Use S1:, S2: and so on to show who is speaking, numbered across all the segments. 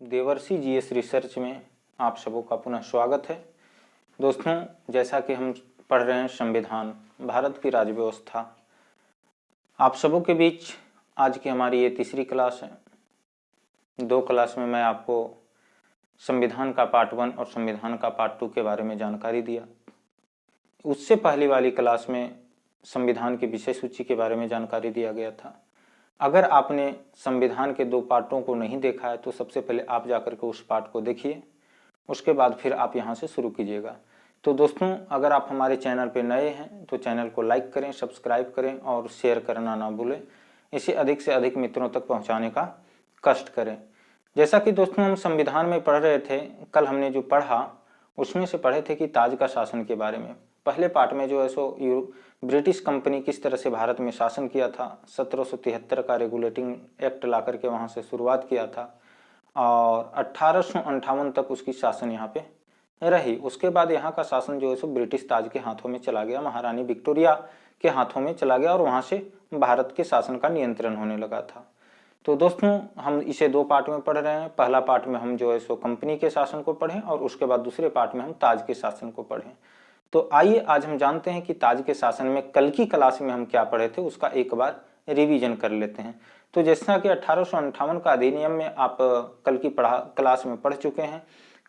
S1: देवर्षि GS research में आप सबों का पुनः स्वागत है। दोस्तों, जैसा कि हम पढ़ रहे हैं संविधान, भारत की राज्य व्यवस्था, आप सबों के बीच आज की हमारी ये तीसरी क्लास है। 2 क्लास में मैं आपको संविधान का पार्ट 1 और संविधान का पार्ट 2 के बारे में जानकारी दिया। उससे पहली वाली क्लास में संविधान की विषय सूची के बारे में जानकारी दिया गया था। अगर आपने संविधान के 2 पार्टों को नहीं देखा है तो सबसे पहले आप जाकर के उस पार्ट को देखिए, उसके बाद फिर आप यहाँ से शुरू कीजिएगा। तो दोस्तों, अगर आप हमारे चैनल पर नए हैं तो चैनल को लाइक करें, सब्सक्राइब करें और शेयर करना ना भूलें। इसे अधिक से अधिक मित्रों तक पहुँचाने का कष्ट करें। जैसा कि दोस्तों हम संविधान में पढ़ रहे थे, कल हमने जो पढ़ा उसमें से पढ़े थे कि ताज का शासन के बारे में। पहले पार्ट में जो है सो ब्रिटिश कंपनी किस तरह से भारत में शासन किया था, 1773 का रेगुलेटिंग एक्ट ला करके वहाँ से शुरुआत किया था और 1858 तक उसकी शासन यहाँ पे रही। उसके बाद यहाँ का शासन जो है सो ब्रिटिश ताज के हाथों में चला गया, महारानी विक्टोरिया के हाथों में चला गया और वहाँ से भारत के शासन का नियंत्रण होने लगा था। तो दोस्तों, हम इसे 2 पार्ट में पढ़ रहे हैं। पहला पार्ट में हम जो है सो कंपनी के शासन को पढ़ें और उसके बाद दूसरे पार्ट में हम ताज के शासन को पढ़ें। तो आइए आज हम जानते हैं कि ताज के शासन में कल की क्लास में हम क्या पढ़े थे, उसका एक बार रिवीजन कर लेते हैं। तो जैसा कि 1858 का अधिनियम में आप कल की क्लास में पढ़ चुके हैं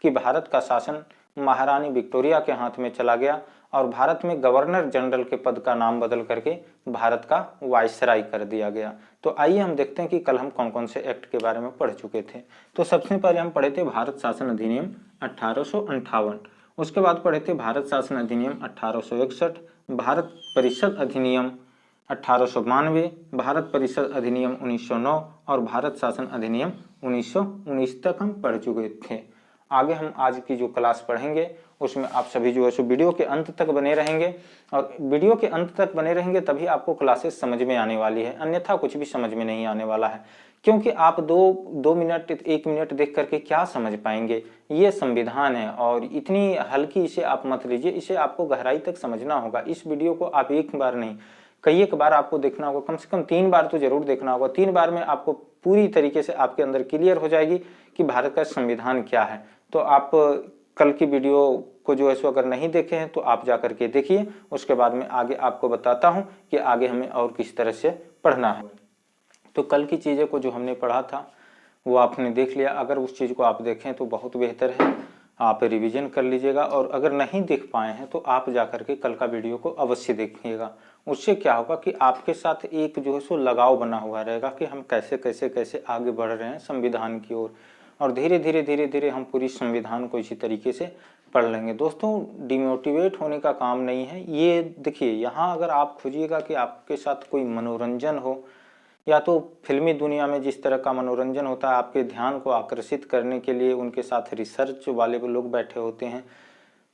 S1: कि भारत का शासन महारानी विक्टोरिया के हाथ में चला गया और भारत में गवर्नर जनरल के पद का नाम बदल करके भारत का वायसराय कर दिया गया। तो आइए हम देखते हैं कि कल हम कौन कौन से एक्ट के बारे में पढ़ चुके थे। तो सबसे पहले हम पढ़े थे भारत शासन अधिनियम 1858, उसके बाद पढ़े थे भारत शासन अधिनियम 1861, भारत परिषद अधिनियम 1892, भारत परिषद अधिनियम 1909 और भारत शासन अधिनियम 1919 तक हम पढ़ चुके थे। आगे हम आज की जो क्लास पढ़ेंगे उसमें आप सभी जो है सो वीडियो के अंत तक बने रहेंगे और वीडियो के अंत तक बने रहेंगे तभी आपको क्लासेस समझ में आने वाली है, अन्यथा कुछ भी समझ में नहीं आने वाला है। क्योंकि आप 2 मिनट 1 मिनट देख करके क्या समझ पाएंगे। ये संविधान है और इतनी हल्की इसे आप मत लीजिए, इसे आपको गहराई तक समझना होगा। इस वीडियो को आप एक बार नहीं कई एक बार आपको देखना होगा, कम से कम 3 बार तो जरूर देखना होगा। 3 बार में आपको पूरी तरीके से आपके अंदर क्लियर हो जाएगी कि भारत का संविधान क्या है। तो आप कल की वीडियो को जो है सो अगर नहीं देखे हैं तो आप जा करके देखिए, उसके बाद में आगे आपको बताता हूं कि आगे हमें और किस तरह से पढ़ना है। तो कल की चीज़ें को जो हमने पढ़ा था वो आपने देख लिया। अगर उस चीज़ को आप देखें तो बहुत बेहतर है, आप रिवीजन कर लीजिएगा और अगर नहीं देख पाए हैं तो आप जा करके कल का वीडियो को अवश्य देखिएगा। उससे क्या होगा कि आपके साथ एक जो है सो लगाव बना हुआ रहेगा कि हम कैसे कैसे कैसे आगे बढ़ रहे हैं संविधान की ओर, और धीरे धीरे हम पूरी संविधान को इसी तरीके से पढ़ लेंगे। दोस्तों, डिमोटिवेट होने का काम नहीं है। ये देखिए, यहाँ अगर आप खोजिएगा कि आपके साथ कोई मनोरंजन हो, या तो फिल्मी दुनिया में जिस तरह का मनोरंजन होता है आपके ध्यान को आकर्षित करने के लिए उनके साथ रिसर्च वाले लोग बैठे होते हैं,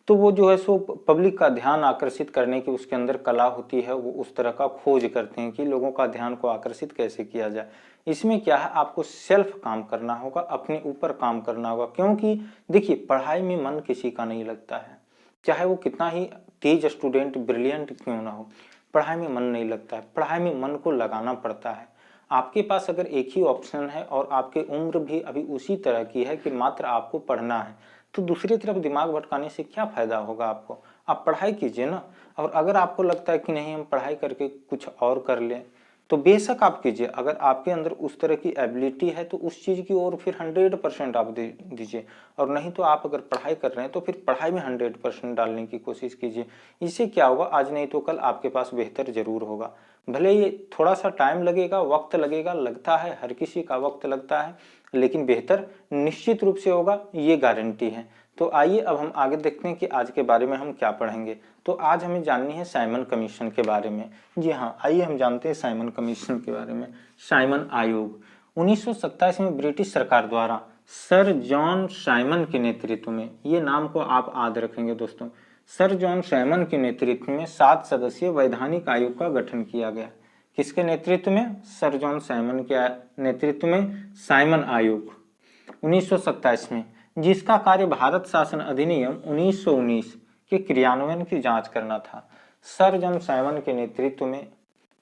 S1: तो वो जो है सो पब्लिक का ध्यान आकर्षित करने की उसके अंदर कला होती है, वो उस तरह का खोज करते हैं कि लोगों का ध्यान को आकर्षित कैसे किया जाए। इसमें क्या है, आपको सेल्फ काम करना होगा, अपने ऊपर काम करना होगा। क्योंकि देखिए, पढ़ाई में मन किसी का नहीं लगता है, चाहे वो कितना ही तेज स्टूडेंट ब्रिलियंट क्यों ना हो, पढ़ाई में मन नहीं लगता है। पढ़ाई में मन को लगाना पड़ता है। आपके पास अगर एक ही ऑप्शन है और आपकी उम्र भी अभी उसी तरह की है कि मात्र आपको पढ़ना है, तो दूसरी तरफ दिमाग भटकाने से क्या फायदा होगा आपको। आप पढ़ाई कीजिए ना। और अगर आपको लगता है कि नहीं हम पढ़ाई करके कुछ और कर लें, तो बेशक आप कीजिए। अगर आपके अंदर उस तरह की एबिलिटी है तो उस चीज़ की ओर फिर 100% आप दे दीजिए, और नहीं तो आप अगर पढ़ाई कर रहे हैं तो फिर पढ़ाई में 100% डालने की कोशिश कीजिए। इससे क्या होगा, आज नहीं तो कल आपके पास बेहतर जरूर होगा। भले ये थोड़ा सा टाइम लगेगा, वक्त लगेगा, लगता है, हर किसी का वक्त लगता है, लेकिन बेहतर निश्चित रूप से होगा, ये गारंटी है। तो आइए अब हम आगे देखते हैं कि आज के बारे में हम क्या पढ़ेंगे। तो आज हमें जाननी है साइमन कमीशन के बारे में। जी हाँ, आइए हम जानते हैं साइमन कमीशन के बारे में। साइमन आयोग 1927 में ब्रिटिश सरकार द्वारा सर जॉन साइमन के नेतृत्व में, ये नाम को आप याद रखेंगे दोस्तों, सर जॉन साइमन के नेतृत्व में 7 सदस्यीय वैधानिक आयोग का गठन किया गया। किसके नेतृत्व में? सर जॉन साइमन के नेतृत्व में साइमन आयोग 1927 में, जिसका कार्य भारत शासन अधिनियम 1919 के क्रियान्वयन की जांच करना था। सर जॉन साइमन के नेतृत्व में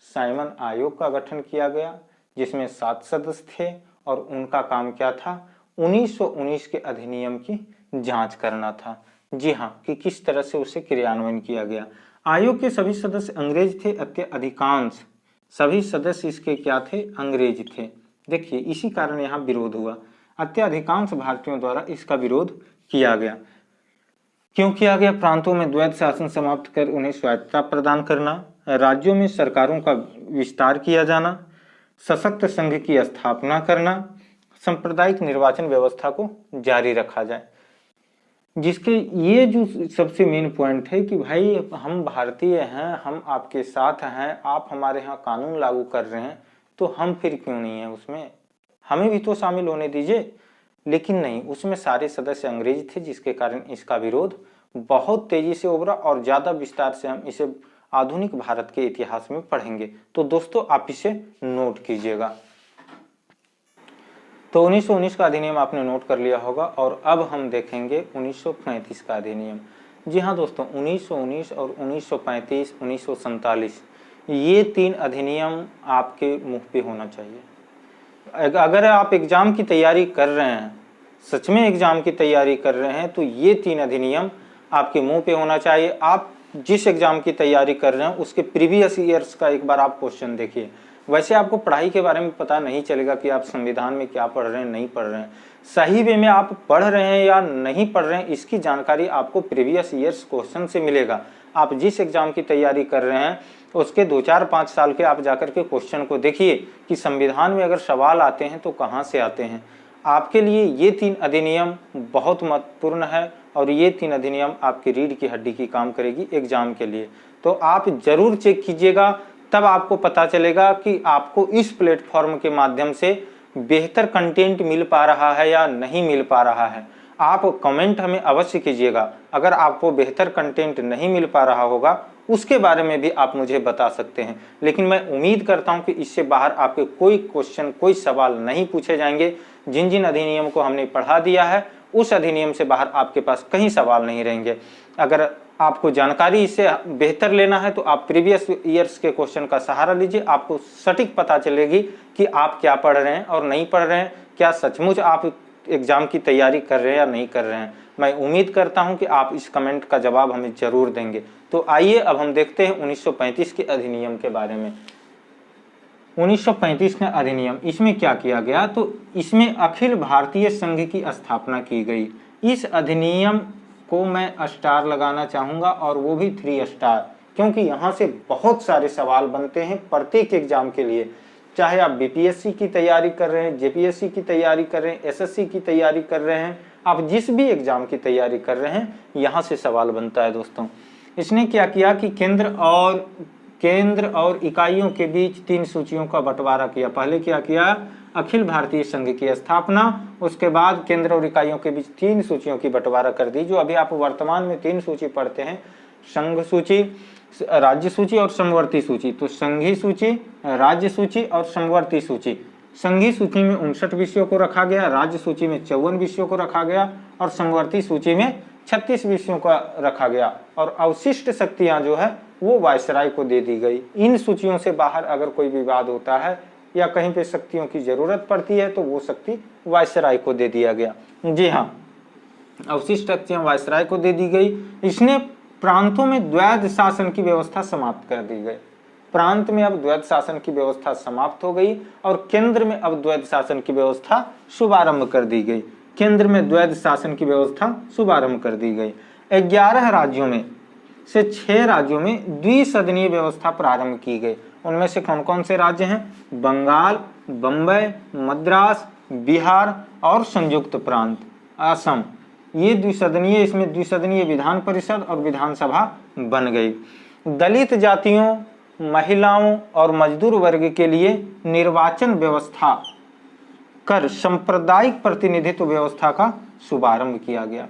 S1: साइमन आयोग का गठन किया गया, जिसमें 7 सदस्य थे और उनका काम क्या था? 1919 के अधिनियम की जांच करना था। जी हाँ, कि किस तरह से उसे क्रियान्वयन किया गया। आयोग के सभी सदस्य अंग्रेज थे, अधिकांश सभी सदस्य इसके क्या थे, अंग्रेज थे। देखिए इसी कारण यहाँ विरोध हुआ, अधिकांश भारतीयों द्वारा इसका विरोध किया गया। क्यों किया गया? प्रांतों में द्वैध शासन समाप्त कर उन्हें स्वायत्तता प्रदान करना, राज्यों में सरकारों का विस्तार किया जाना, सशक्त संघ की स्थापना करना, सांप्रदायिक निर्वाचन व्यवस्था को जारी रखा जाए। जिसके ये जो सबसे मेन पॉइंट है कि भाई हम भारतीय हैं, हम आपके साथ हैं, आप हमारे यहाँ कानून लागू कर रहे हैं, तो हम फिर क्यों नहीं है उसमें, हमें भी तो शामिल होने दीजिए। लेकिन नहीं, उसमें सारे सदस्य अंग्रेज थे, जिसके कारण इसका विरोध बहुत तेजी से उभरा और ज्यादा विस्तार से हम इसे आधुनिक भारत के इतिहास में पढ़ेंगे। तो दोस्तों आप इसे नोट कीजिएगा। तो 1919 का अधिनियम आपने नोट कर लिया होगा और अब हम देखेंगे 1935 का अधिनियम। जी हाँ दोस्तों, 1919 और 1935, 1947 ये 3 अधिनियम आपके मुंह पे होना चाहिए। अगर आप एग्जाम की तैयारी कर रहे हैं, सच में एग्जाम की तैयारी कर रहे हैं, तो ये 3 अधिनियम आपके मुंह पे होना चाहिए। आप जिस एग्जाम की तैयारी कर रहे हैं उसके प्रीवियस ईयर्स का एक बार आप क्वेश्चन देखिए। वैसे आपको पढ़ाई के बारे में पता नहीं चलेगा कि आप संविधान में क्या पढ़ रहे हैं, नहीं पढ़ रहे हैं, सही वे में आप पढ़ रहे हैं या नहीं पढ़ रहे हैं, इसकी जानकारी आपको प्रीवियस ईयर्स क्वेश्चन से मिलेगा। आप जिस एग्जाम की तैयारी कर रहे हैं उसके 2-4-5 साल के आप जाकर के क्वेश्चन को देखिए कि संविधान में अगर सवाल आते हैं तो कहाँ से आते हैं। आपके लिए ये 3 अधिनियम बहुत महत्वपूर्ण है और ये 3 अधिनियम आपकी रीढ़ की हड्डी की काम करेगी एग्जाम के लिए। तो आप जरूर चेक कीजिएगा, तब आपको पता चलेगा कि आपको इस प्लेटफॉर्म के माध्यम से बेहतर कंटेंट मिल पा रहा है या नहीं मिल पा रहा है। आप कमेंट हमें अवश्य कीजिएगा। अगर आपको बेहतर कंटेंट नहीं मिल पा रहा होगा उसके बारे में भी आप मुझे बता सकते हैं। लेकिन मैं उम्मीद करता हूं कि इससे बाहर आपके कोई क्वेश्चन, कोई सवाल नहीं पूछे जाएंगे। जिन जिन अधिनियम को हमने पढ़ा दिया है उस अधिनियम से बाहर आपके पास कहीं सवाल नहीं रहेंगे। अगर आपको जानकारी इससे बेहतर लेना है तो आप प्रीवियस ईयर्स के क्वेश्चन का सहारा लीजिए। आपको सटीक पता चलेगी कि आप क्या पढ़ रहे हैं और नहीं पढ़ रहे हैं, क्या सचमुच आप एग्जाम की तैयारी कर रहे हैं या नहीं कर रहे हैं। मैं उम्मीद करता हूं कि आप इस कमेंट का जवाब हमें जरूर देंगे। तो आइए अब हम देखते हैं 1935 के अधिनियम के बारे में। 1935 का अधिनियम, इसमें क्या किया गया? तो इसमें अखिल भारतीय संघ की स्थापना की गई। इस अधिनियम को मैं स्टार लगाना चाहूंगा और वो भी 3 स्टार, क्योंकि यहाँ से बहुत सारे सवाल बनते हैं प्रत्येक एग्जाम के लिए। चाहे आप बीपीएससी की तैयारी कर रहे हैं, जेपीएससी की तैयारी कर रहे हैं, एसएससी की तैयारी कर रहे हैं, आप जिस भी एग्जाम की तैयारी कर रहे हैं यहाँ से सवाल बनता है दोस्तों। इसने क्या किया कि केंद्र और इकाइयों के बीच 3 सूचियों का बंटवारा किया। पहले क्या किया? अखिल भारतीय संघ की स्थापना, उसके बाद केंद्र और इकाइयों के बीच 3 सूचियों की बंटवारा कर दी। जो अभी आप वर्तमान में 3 सूची पढ़ते हैं, संघ सूची, राज्य सूची और समवर्ती सूची। तो संघीय सूची, राज्य सूची और समवर्ती सूची। संघीय सूची में 59 विषयों को रखा गया, राज्य सूची में 54 विषयों को रखा गया और समवर्ती सूची में 36 विषयों का रखा गया। और अवशिष्ट शक्तियां जो है वो वायसराय को दे दी गई। इन सूचियों से बाहर अगर कोई विवाद होता है या कहीं पे शक्तियों की जरूरत पड़ती है तो वो शक्ति वायसराय को दे दिया गया। जी हाँ, अवशिष्ट शक्तियां वायसराय को दे दी गई। इसने प्रांतों में द्वैध शासन की व्यवस्था समाप्त कर दी गई। प्रांत में अब द्वैध शासन की व्यवस्था समाप्त हो गई और केंद्र में अब द्वैध शासन की व्यवस्था शुभारंभ कर दी गई। केंद्र में द्वैध शासन की व्यवस्था शुभारंभ कर दी गई। 11 राज्यों में से 6 राज्यों में द्विसदनीय व्यवस्था प्रारंभ की गई। उनमें से कौन कौन से राज्य हैं? बंगाल, बंबई, मद्रास, बिहार और संयुक्त प्रांत असम। ये द्विसदनीय, इसमें द्विसदनीय विधान परिषद और विधानसभा बन गई। दलित जातियों, महिलाओं और मजदूर वर्ग के लिए निर्वाचन व्यवस्था कर सांप्रदायिक प्रतिनिधित्व व्यवस्था का शुभारंभ किया गया।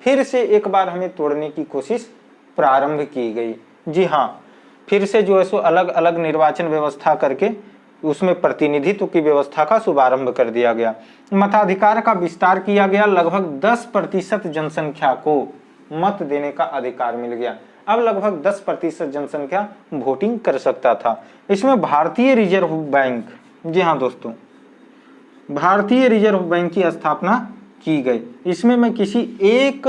S1: फिर से एक बार हमें तोड़ने की कोशिश प्रारंभ की गई। जी हाँ, फिर से जो है सो अलग अलग निर्वाचन व्यवस्था करके उसमें प्रतिनिधित्व की व्यवस्था का शुभारंभ कर दिया गया। मताधिकार का विस्तार किया गया। लगभग 10% जनसंख्या को मत देने का अधिकार मिल गया। अब लगभग 10% जनसंख्या वोटिंग कर सकता था। इसमें भारतीय रिजर्व बैंक, जी हाँ दोस्तों, भारतीय रिजर्व बैंक की स्थापना की गई। इसमें मैं किसी एक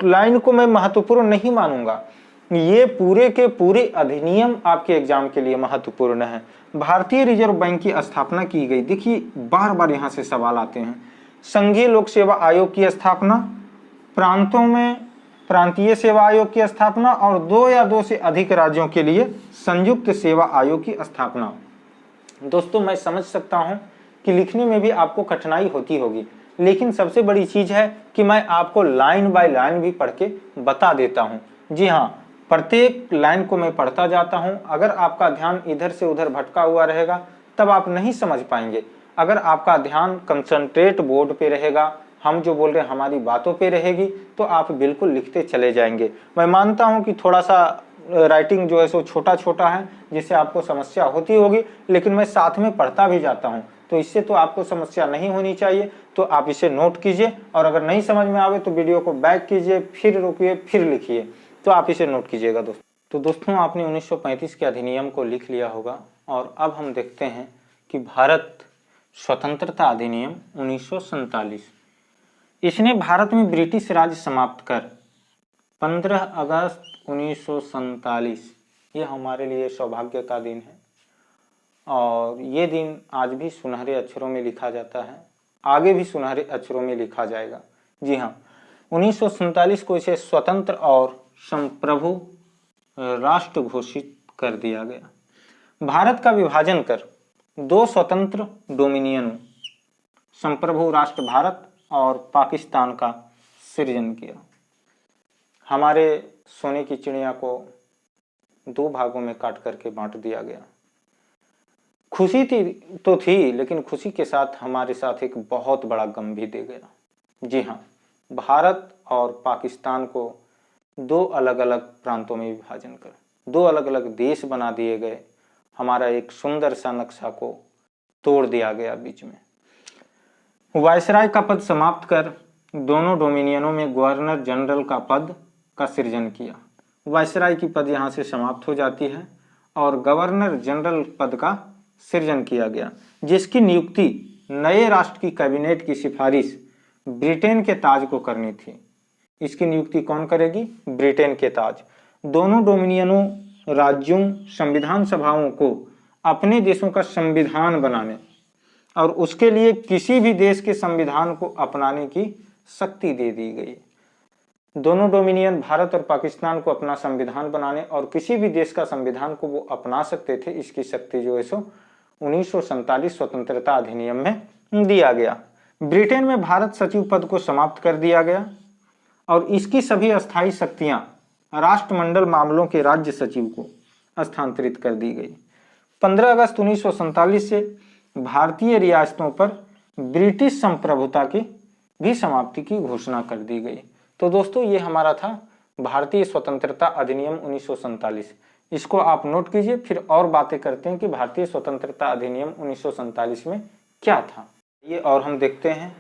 S1: लाइन को मैं महत्वपूर्ण नहीं मानूंगा, ये पूरे के पूरे अधिनियम आपके एग्जाम के लिए महत्वपूर्ण है। भारतीय रिजर्व बैंक की स्थापना की गई। देखिए बार बार यहाँ से सवाल आते हैं। संघीय लोक सेवा आयोग की स्थापना, प्रांतों में प्रांतीय सेवा आयोग की स्थापना और 2 या 2 से अधिक राज्यों के लिए संयुक्त सेवा आयोग की स्थापना। दोस्तों मैं समझ सकता हूं कि लिखने में भी आपको कठिनाई होती होगी, लेकिन सबसे बड़ी चीज है कि मैं आपको लाइन बाय लाइन भी पढ़ के बता देता हूं। जी हाँ, प्रत्येक लाइन को मैं पढ़ता जाता हूं। अगर आपका ध्यान इधर से उधर भटका हुआ रहेगा तब आप नहीं समझ पाएंगे। अगर आपका ध्यान कंसंट्रेट बोर्ड पे रहेगा, हम जो बोल रहे हैं हमारी बातों पे रहेगी, तो आप बिल्कुल लिखते चले जाएंगे। मैं मानता हूं कि थोड़ा सा राइटिंग जो है सो छोटा छोटा है, जिससे आपको समस्या होती होगी, लेकिन मैं साथ में पढ़ता भी जाता हूं, तो इससे तो आपको समस्या नहीं होनी चाहिए। तो आप इसे नोट कीजिए, और अगर नहीं समझ में आवे तो वीडियो को बैक कीजिए, फिर रुकिए, फिर लिखिए, तो आप इसे नोट कीजिएगा दोस्तों। तो दोस्तों आपने 1935 के अधिनियम को लिख लिया होगा, और अब हम देखते हैं कि भारत स्वतंत्रता अधिनियम 1947, इसने भारत में ब्रिटिश राज समाप्त कर 15 अगस्त 1947, ये हमारे लिए सौभाग्य का दिन है, और ये दिन आज भी सुनहरे अक्षरों में लिखा जाता है, आगे भी सुनहरे अक्षरों में लिखा जाएगा। जी हाँ, 1947 को इसे स्वतंत्र और संप्रभु राष्ट्र घोषित कर दिया गया। भारत का विभाजन कर 2 स्वतंत्र डोमिनियनों, संप्रभु राष्ट्र भारत और पाकिस्तान का सृजन किया। हमारे सोने की चिड़िया को 2 भागों में काट करके बांट दिया गया। खुशी थी, लेकिन खुशी के साथ हमारे साथ एक बहुत बड़ा गम भी दे गया। जी हाँ, भारत और पाकिस्तान को 2 अलग अलग प्रांतों में विभाजन कर 2 अलग अलग देश बना दिए गए। हमारा एक सुंदर सा नक्शा को तोड़ दिया गया बीच में। वायसराय का पद समाप्त कर दोनों डोमिनियनों में गवर्नर जनरल का पद का सृजन किया। वायसराय की पद यहाँ से समाप्त हो जाती है और गवर्नर जनरल पद का सृजन किया गया, जिसकी नियुक्ति नए राष्ट्र की कैबिनेट की सिफारिश ब्रिटेन के ताज को करनी थी। इसकी नियुक्ति कौन करेगी? ब्रिटेन के ताज। दोनों डोमिनियनों राज्यों संविधान सभाओं को अपने देशों का संविधान बनाने और उसके लिए किसी भी देश के संविधान को अपनाने की शक्ति दे दी गई। दोनों डोमिनियन भारत और पाकिस्तान को अपना संविधान बनाने और किसी भी देश का संविधान को वो अपना सकते थे। इसकी शक्ति जो है सो 1947 स्वतंत्रता अधिनियम में दिया गया। ब्रिटेन में भारत सचिव पद को समाप्त कर दिया गया और इसकी सभी अस्थायी शक्तियां राष्ट्रमंडल मामलों के राज्य सचिव को स्थानांतरित कर दी गई। 15 अगस्त 1947 से भारतीय रियासतों पर ब्रिटिश संप्रभुता की भी समाप्ति की घोषणा कर दी गई। तो दोस्तों ये हमारा था भारतीय स्वतंत्रता अधिनियम 1947। इसको आप नोट कीजिए, फिर और बातें करते हैं कि भारतीय स्वतंत्रता अधिनियम 1947 में क्या था। ये और हम देखते हैं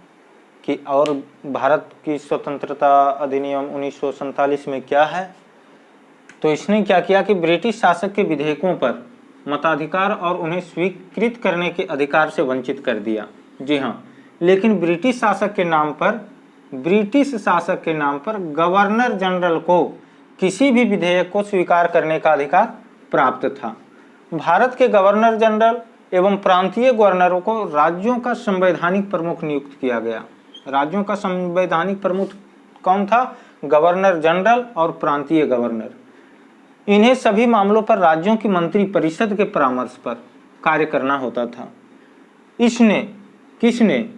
S1: कि और भारत की स्वतंत्रता अधिनियम 1947 में क्या है। तो इसने क्या किया कि ब्रिटिश शासक के विधेयकों पर मताधिकार और उन्हें स्वीकृत करने के अधिकार से वंचित कर दिया। जी हाँ, लेकिन ब्रिटिश शासक के नाम पर गवर्नर जनरल को किसी भी विधेयक को स्वीकार करने का अधिकार प्राप्त था। भारत के गवर्नर जनरल एवं प्रांतीय गवर्नरों को राज्यों का संवैधानिक प्रमुख नियुक्त किया गया। राज्यों का संवैधानिक प्रमुख कौन था? गवर्नर जनरल और प्रांतीय गवर्नर। इन्हें सभी मामलों पर राज्यों की मंत्री परिषद के परामर्श पर कार्य करना होता था। किसने?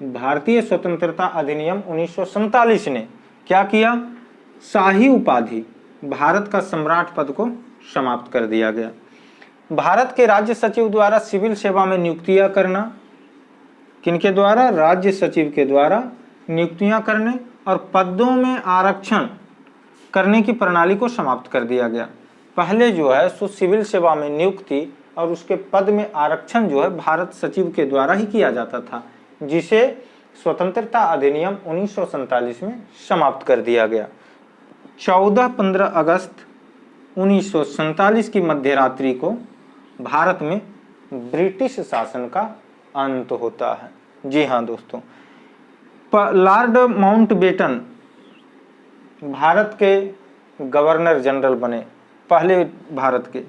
S1: भारतीय स्वतंत्रता अधिनियम 1947 ने क्या किया? शाही उपाधि भारत का सम्राट पद को समाप्त कर दिया गया। भारत के राज्य सचिव द्वारा सिविल सेवा में नियुक्तियां करना, किनके द्वारा? राज्य सचिव के द्वारा नियुक्तियां करने और पदों में आरक्षण करने की प्रणाली को समाप्त कर दिया गया। पहले जो है सो सिविल सेवा में नियुक्ति और उसके पद में आरक्षण जो है भारत सचिव के द्वारा ही किया जाता था, जिसे स्वतंत्रता अधिनियम 1947 में समाप्त कर दिया गया। 14-15 अगस्त 1947 की मध्यरात्रि को भारत में ब्रिटिश शासन का अंत होता है। जी हाँ दोस्तों, लॉर्ड माउंटबेटन भारत के गवर्नर जनरल बने, पहले भारत के,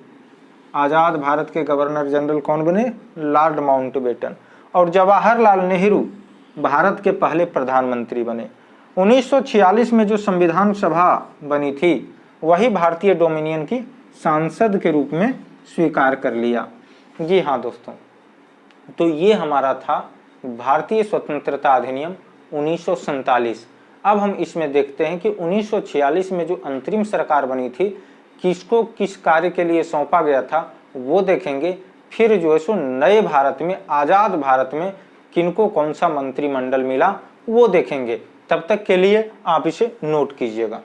S1: आज़ाद भारत के गवर्नर जनरल कौन बने? Lord Mountbatten. और जवाहरलाल नेहरू भारत के पहले प्रधानमंत्री बने। 1946 में जो संविधान सभा बनी थी वही भारतीय डोमिनियन की सांसद के रूप में स्वीकार कर लिया। जी हाँ दोस्तों, तो ये हमारा था भारतीय स्वतंत्रता अधिनियम 1947। अब हम इसमें देखते हैं कि 1946 में जो अंतरिम सरकार बनी थी किसको किस कार्य के लिए सौंपा गया था वो देखेंगे। फिर जो है सो नए भारत में, आज़ाद भारत में किनको कौन सा मंत्रिमंडल मिला वो देखेंगे। तब तक के लिए आप इसे नोट कीजिएगा।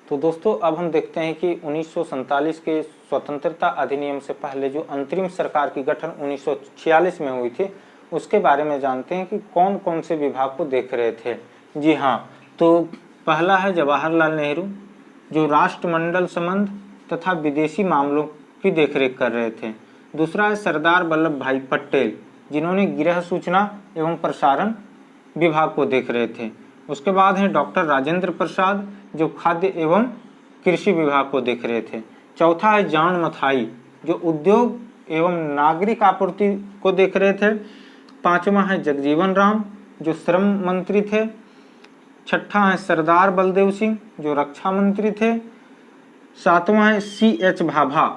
S1: तो दोस्तों अब हम देखते हैं कि 1947 के स्वतंत्रता अधिनियम से पहले जो अंतरिम सरकार की गठन 1946 में हुई थी उसके बारे में जानते हैं कि कौन कौन से विभाग को देख रहे थे। जी हाँ, तो पहला है जवाहरलाल नेहरू जो राष्ट्रमंडल संबंध तथा विदेशी मामलों की देखरेख कर रहे थे। दूसरा है सरदार वल्लभ भाई पटेल जिन्होंने गृह सूचना एवं प्रसारण विभाग को देख रहे थे। उसके बाद है डॉक्टर राजेंद्र प्रसाद जो खाद्य एवं कृषि विभाग को देख रहे थे। चौथा है जॉन मथाई जो उद्योग एवं नागरिक आपूर्ति को देख रहे थे। पांचवा है जगजीवन राम जो श्रम मंत्री थे। छठा है सरदार बलदेव सिंह जो रक्षा मंत्री थे। सातवां है C.H. भाभा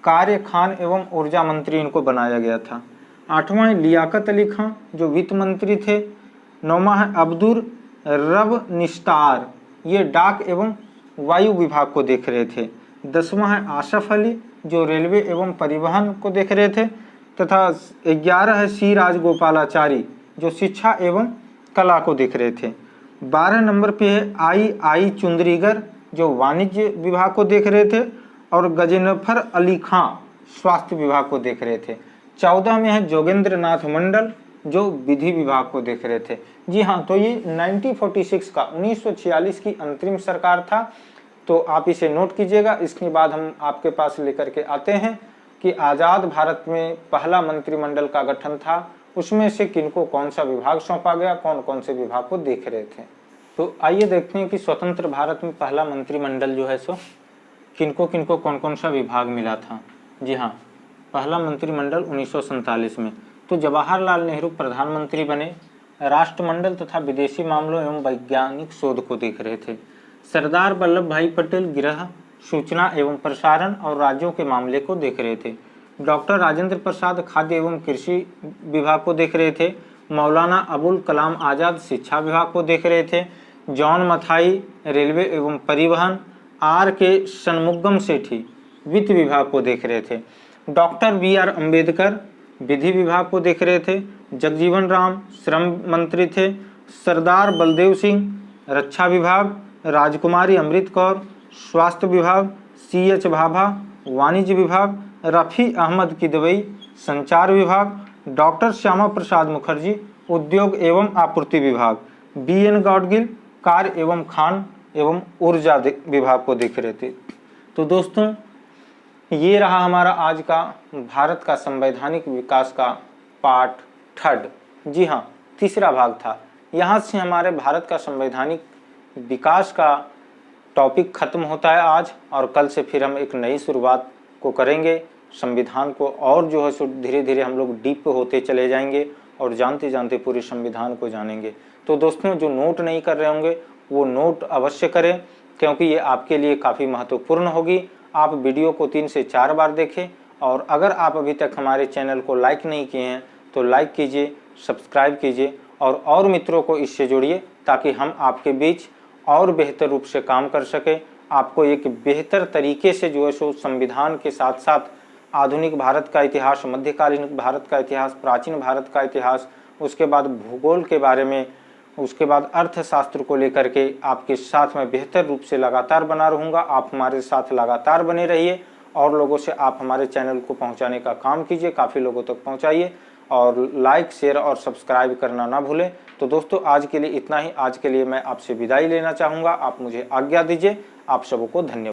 S1: कार्य खान एवं ऊर्जा मंत्री, इनको बनाया गया था। आठवां है लियाकत अली खां जो वित्त मंत्री थे। नौवां है अब्दुल रब निस्तार, ये डाक एवं वायु विभाग को देख रहे थे। 10वां है आसफ अली जो रेलवे एवं परिवहन को देख रहे थे। तथा 11 है सी राजगोपालाचारी जो शिक्षा एवं कला को देख रहे थे। 12 नंबर पे है आई चुंदरीगर जो वाणिज्य विभाग को देख रहे थे। और गजेनफर अली खां स्वास्थ्य विभाग को देख रहे थे। 14 में है जोगेंद्र नाथ मंडल जो विधि विभाग को देख रहे थे। जी हाँ, तो ये 1946 का 1946 की अंतरिम सरकार था, तो आप इसे नोट कीजिएगा। इसके बाद हम आपके पास लेकर के आते हैं कि आज़ाद भारत में पहला मंत्रिमंडल का गठन था, उसमें से किनको कौन सा विभाग सौंपा गया, कौन कौन से विभाग को देख रहे थे। तो आइए देखते हैं कि स्वतंत्र भारत में पहला मंत्रिमंडल जो है सो किनको किनको कौन कौन सा विभाग मिला था। जी हाँ, पहला मंत्रिमंडल 1947 में तो जवाहरलाल नेहरू प्रधानमंत्री बने, राष्ट्रमंडल तथा विदेशी मामलों एवं वैज्ञानिक शोध को देख रहे थे। सरदार वल्लभ भाई पटेल गृह सूचना एवं प्रसारण और राज्यों के मामले को देख रहे थे। डॉक्टर राजेंद्र प्रसाद खाद्य एवं कृषि विभाग को देख रहे थे। मौलाना अबुल कलाम आज़ाद शिक्षा विभाग को देख रहे थे। जॉन मथाई रेलवे एवं परिवहन, R.K. षणमुगम सेठी वित्त विभाग को देख रहे थे। Doctor B.R. अम्बेडकर विधि विभाग को देख रहे थे। जगजीवन राम श्रम मंत्री थे। सरदार बलदेव सिंह रक्षा विभाग, राजकुमारी अमृत कौर स्वास्थ्य विभाग, C.H. भाभा वाणिज्य विभाग, रफ़ी अहमद किदवई संचार विभाग, डॉक्टर श्यामा प्रसाद मुखर्जी उद्योग एवं आपूर्ति विभाग, B.N. गाडगिल कार्य एवं खान एवं ऊर्जा विभाग को देख रहे थे। तो दोस्तों ये रहा हमारा आज का भारत का संवैधानिक विकास का पार्ट 3। जी हाँ, तीसरा भाग था। यहाँ से हमारे भारत का संवैधानिक विकास का टॉपिक खत्म होता है आज, और कल से फिर हम एक नई शुरुआत को करेंगे संविधान को, और जो है सो धीरे धीरे हम लोग डीप होते चले जाएंगे और जानते जानते पूरे संविधान को जानेंगे। तो दोस्तों जो नोट नहीं कर रहे होंगे वो नोट अवश्य करें, क्योंकि ये आपके लिए काफ़ी महत्वपूर्ण होगी। आप वीडियो को 3 से 4 बार देखें, और अगर आप अभी तक हमारे चैनल को लाइक नहीं किए हैं तो लाइक कीजिए, सब्सक्राइब कीजिए और मित्रों को इससे जोड़िए, ताकि हम आपके बीच और बेहतर रूप से काम कर सकें, आपको एक बेहतर तरीके से जो है सो संविधान के साथ साथ आधुनिक भारत का इतिहास, मध्यकालीन भारत का इतिहास, प्राचीन भारत का इतिहास, उसके बाद भूगोल के बारे में, उसके बाद अर्थशास्त्र को लेकर के आपके साथ में बेहतर रूप से लगातार बना रहूँगा। आप हमारे साथ लगातार बने रहिए और लोगों से आप हमारे चैनल को पहुंचाने का काम कीजिए, काफ़ी लोगों तक पहुंचाइए, और लाइक शेयर और सब्सक्राइब करना ना भूलें। तो दोस्तों आज के लिए इतना ही। आज के लिए मैं आपसे विदाई लेना चाहूँगा, आप मुझे आज्ञा दीजिए। आप सबको धन्यवाद।